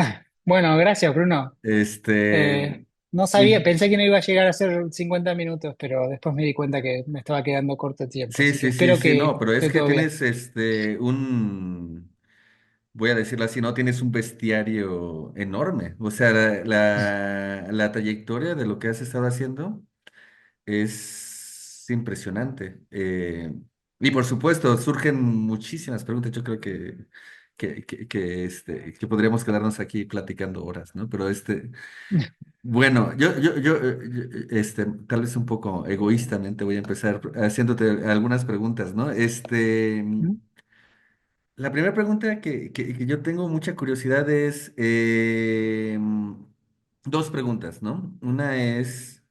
Bueno, gracias, Bruno. Este, No sabía, y pensé que no iba a llegar a ser 50 minutos, pero después me di cuenta que me estaba quedando corto de tiempo, sí, así que sí, sí, espero sí, que no, pero es esté que todo bien. tienes voy a decirlo así, no tienes un bestiario enorme. O sea, la trayectoria de lo que has estado haciendo es impresionante. Y por supuesto, surgen muchísimas preguntas. Yo creo que podríamos quedarnos aquí platicando horas, ¿no? Pero bueno, tal vez un poco egoístamente voy a empezar haciéndote algunas preguntas, ¿no? La primera pregunta que yo tengo mucha curiosidad es dos preguntas, ¿no? Una es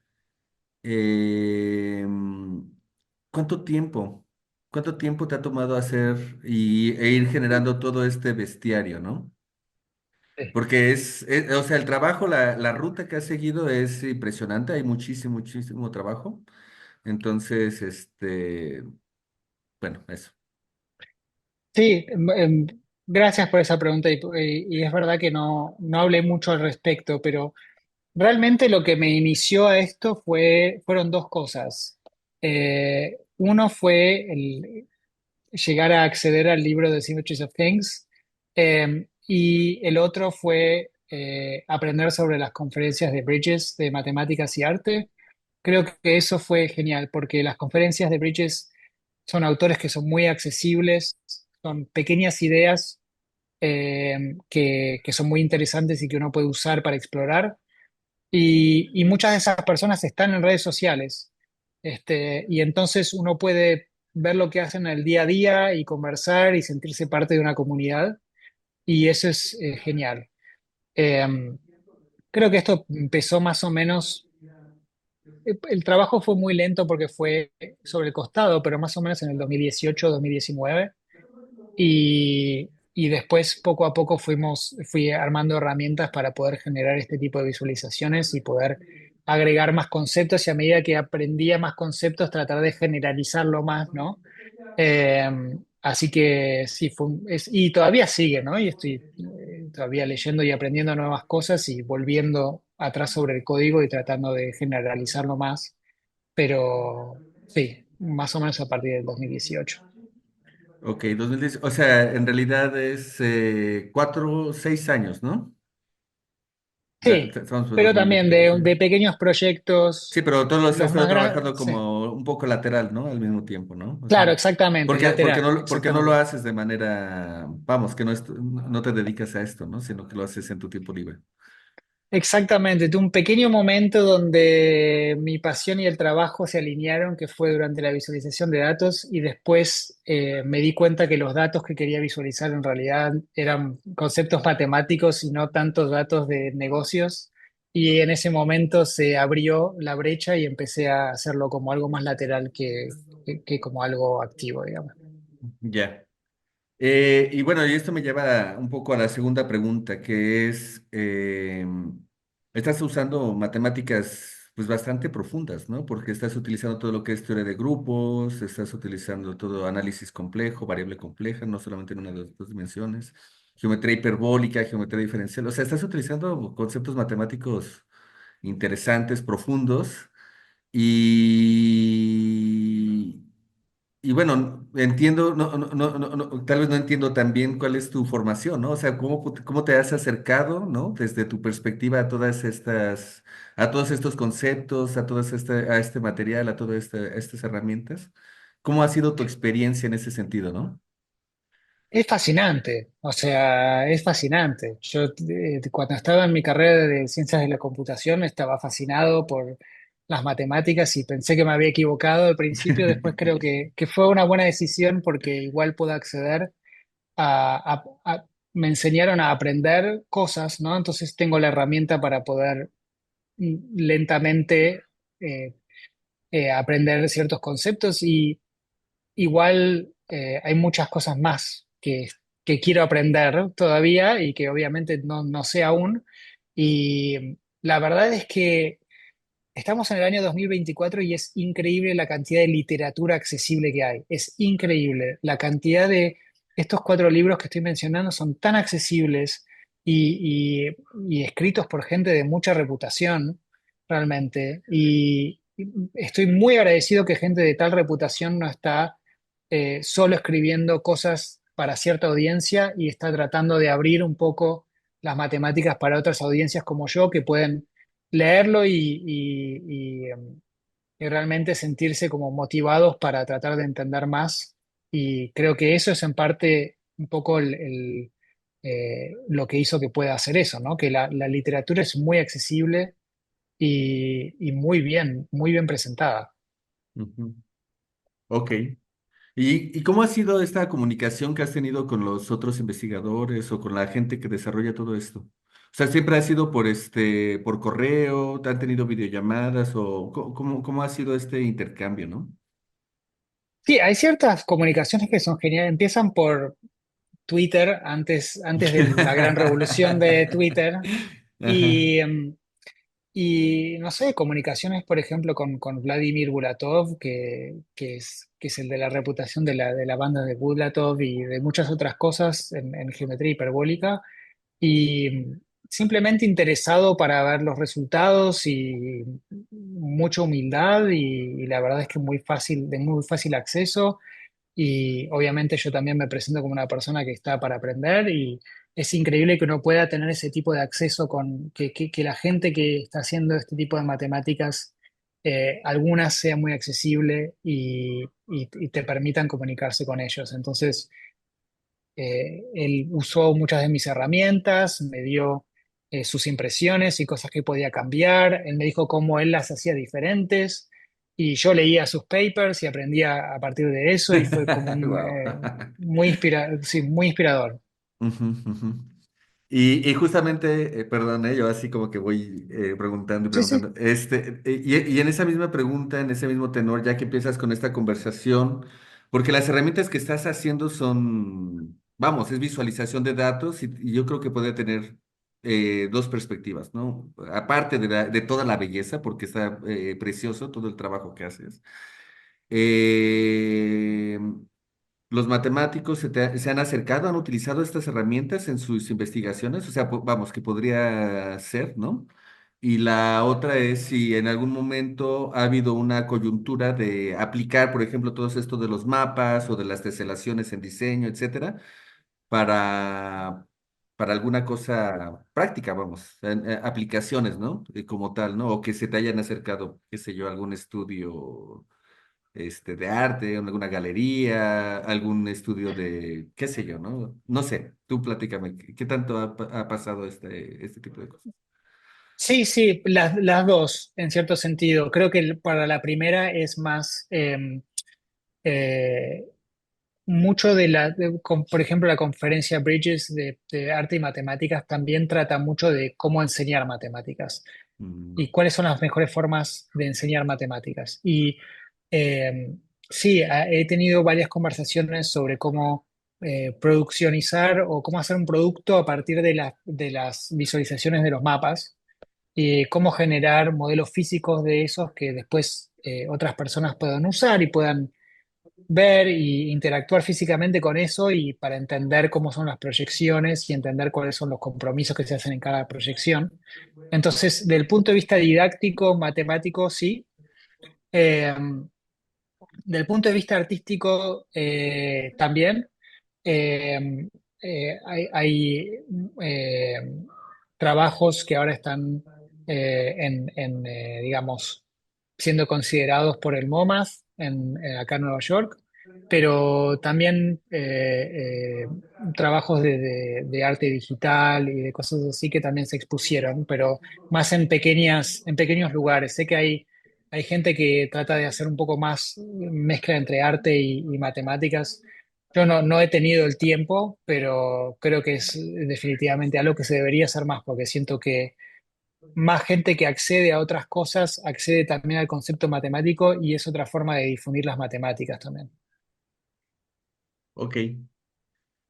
¿cuánto tiempo? ¿Cuánto tiempo te ha tomado hacer e ir generando todo este bestiario, ¿no? Sí. Porque o sea, el trabajo, la ruta que has seguido es impresionante, hay muchísimo, muchísimo trabajo. Entonces, bueno, eso. Sí, gracias por esa pregunta y es verdad que no hablé mucho al respecto, pero realmente lo que me inició a esto fueron dos cosas. Uno fue llegar a acceder al libro de Symmetries of Things y el otro fue aprender sobre las conferencias de Bridges de matemáticas y arte. Creo que eso fue genial porque las conferencias de Bridges son autores que son muy accesibles, son pequeñas ideas que son muy interesantes y que uno puede usar para explorar. Y muchas de esas personas están en redes sociales. Y entonces uno puede ver lo que hacen en el día a día y conversar y sentirse parte de una comunidad. Y eso es genial. Eh, Creo que esto empezó más o menos, el trabajo fue muy lento porque fue sobre el costado, pero más o menos en el 2018-2019. Y después, poco a poco, fui armando herramientas para poder generar este tipo de visualizaciones y poder agregar más conceptos y a medida que aprendía más conceptos, tratar de generalizarlo más, ¿no? Eh, Así que sí, y todavía sigue, ¿no? Y estoy todavía leyendo y aprendiendo nuevas cosas y volviendo atrás sobre el código y tratando de generalizarlo más, pero sí, más o menos a partir del 2018. Ok, 2010, o sea, en realidad es 6 años, ¿no? Sí, Estamos por pero también 2024, sí. de pequeños Sí, proyectos, pero todos los has los estado más trabajando grandes, sí. como un poco lateral, ¿no? Al mismo tiempo, ¿no? O sea, Claro, exactamente, lateral, por qué no lo exactamente. haces de manera, vamos, que no te dedicas a esto, ¿no? Sino que lo haces en tu tiempo libre. Exactamente, tuve un pequeño momento donde mi pasión y el trabajo se alinearon, que fue durante la visualización de datos, y después me di cuenta que los datos que quería visualizar en realidad eran conceptos matemáticos y no tantos datos de negocios. Y en ese momento se abrió la brecha y empecé a hacerlo como algo más lateral que como algo activo, digamos. Ya. Y bueno, y esto me lleva un poco a la segunda pregunta, que es, estás usando matemáticas pues bastante profundas, ¿no? Porque estás utilizando todo lo que es teoría de grupos, estás utilizando todo análisis complejo, variable compleja, no solamente en una de las dos dimensiones, geometría hiperbólica, geometría diferencial, o sea, estás utilizando conceptos matemáticos interesantes, profundos. Y, y bueno, entiendo, tal vez no entiendo también cuál es tu formación, ¿no? O sea, cómo te has acercado, ¿no? Desde tu perspectiva a a todos estos conceptos, a este material, a estas herramientas. ¿Cómo ha sido tu experiencia en ese sentido, no? Es fascinante, o sea, es fascinante. Yo cuando estaba en mi carrera de ciencias de la computación estaba fascinado por las matemáticas y pensé que me había equivocado al principio, después creo que fue una buena decisión porque igual puedo acceder me enseñaron a aprender cosas, ¿no? Entonces tengo la herramienta para poder lentamente eh, aprender ciertos conceptos y igual hay muchas cosas más que quiero aprender todavía y que obviamente no sé aún. Y la verdad es que estamos en el año 2024 y es increíble la cantidad de literatura accesible que hay. Es increíble. La cantidad de estos cuatro libros que estoy mencionando son tan accesibles y escritos por gente de mucha reputación, realmente. Y estoy muy agradecido que gente de tal reputación no está solo escribiendo cosas para cierta audiencia y está tratando de abrir un poco las matemáticas para otras audiencias como yo que pueden leerlo y realmente sentirse como motivados para tratar de entender más. Y creo que eso es en parte un poco lo que hizo que pueda hacer eso, ¿no? Que la literatura es muy accesible y muy bien presentada. Ujú. Ok. Y cómo ha sido esta comunicación que has tenido con los otros investigadores o con la gente que desarrolla todo esto? O sea, ¿siempre ha sido por correo? ¿Te han tenido videollamadas? ¿O cómo ha sido este intercambio, no? Sí, hay ciertas comunicaciones que son geniales. Empiezan por Twitter, antes de la gran revolución de Twitter. Ajá. Y, y no sé, comunicaciones, por ejemplo, con Vladimir Bulatov, que es el de la reputación de la banda de Bulatov y de muchas otras cosas en geometría hiperbólica. Y simplemente interesado para ver los resultados y mucha humildad y la verdad es que muy fácil, de muy fácil acceso y obviamente yo también me presento como una persona que está para aprender y es increíble que uno pueda tener ese tipo de acceso que la gente que está haciendo este tipo de matemáticas, algunas sea muy accesible y te permitan comunicarse con ellos. Entonces, él usó muchas de mis herramientas, me dio sus impresiones y cosas que podía cambiar. Él me dijo cómo él las hacía diferentes y yo leía sus papers y aprendía a partir de eso y fue como Guau. sí, muy inspirador. Ujú, ujú. Y justamente, perdón, yo así como que voy preguntando y Sí, preguntando, sí. y en esa misma pregunta, en ese mismo tenor, ya que empiezas con esta conversación, porque las herramientas que estás haciendo son, vamos, es visualización de datos y yo creo que puede tener dos perspectivas, ¿no? Aparte de toda la belleza, porque está precioso todo el trabajo que haces. Eh, los matemáticos se han acercado, han utilizado estas herramientas en sus investigaciones, o sea, vamos, que podría ser, ¿no? Y la otra es si en algún momento ha habido una coyuntura de aplicar, por ejemplo, todo esto de los mapas o de las teselaciones en diseño, etcétera, para, para alguna cosa práctica, vamos, aplicaciones, ¿no? Como tal, ¿no? O que se te hayan acercado, qué sé yo, algún estudio de arte, en alguna galería, algún estudio de, qué sé yo, ¿no? No sé, tú platícame, ¿qué tanto ha pasado este tipo de cosas? Sí, sí, las dos, en cierto sentido. Creo que para la primera es más, eh, mucho por ejemplo, la conferencia Bridges de arte y matemáticas también trata mucho de cómo enseñar matemáticas Mm, y cuáles son las mejores formas de enseñar matemáticas. Y eh, sí, he tenido varias conversaciones sobre cómo produccionizar o cómo hacer un producto a partir de las visualizaciones de los mapas y cómo generar modelos físicos de esos que después otras personas puedan usar y puedan ver y interactuar físicamente con eso y para entender cómo son las proyecciones y entender cuáles son los compromisos que se hacen en cada proyección. Entonces, del punto de vista didáctico, matemático, sí. Eh, del punto de vista artístico, también. Eh, hay eh, trabajos que ahora están digamos, siendo considerados por el MoMAS acá en Nueva York, pero también trabajos de arte digital y de cosas así que también se expusieron, pero más en pequeños lugares. Sé que hay gente que trata de hacer un poco más mezcla entre arte y matemáticas. Yo no he tenido el tiempo, pero creo que es definitivamente algo que se debería hacer más, porque siento que más gente que accede a otras cosas accede también al concepto matemático y es otra forma de difundir las matemáticas también. Ok.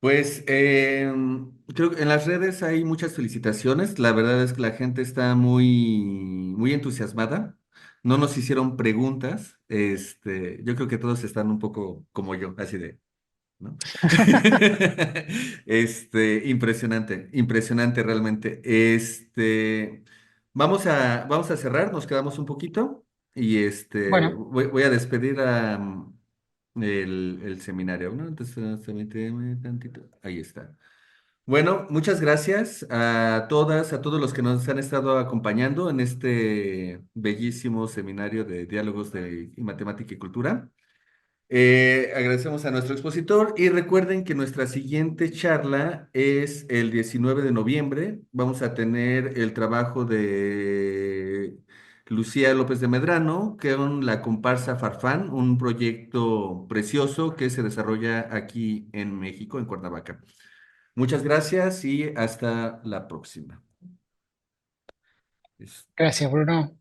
Pues creo que en las redes hay muchas felicitaciones. La verdad es que la gente está muy entusiasmada. No nos hicieron preguntas. Yo creo que todos están un poco como yo, así de, ¿no? Impresionante, impresionante realmente. Vamos a cerrar, nos quedamos un poquito y Bueno, voy a despedir a el seminario, ¿no? Entonces, permíteme tantito. Ahí está. Bueno, muchas gracias a todas, a todos los que nos han estado acompañando en este bellísimo seminario de diálogos y matemática y cultura. Agradecemos a nuestro expositor y recuerden que nuestra siguiente charla es el 19 de noviembre. Vamos a tener el trabajo de Lucía López de Medrano con la comparsa Farfán, un proyecto precioso que se desarrolla aquí en México, en Cuernavaca. Muchas gracias y hasta la próxima. Es- gracias, Bruno.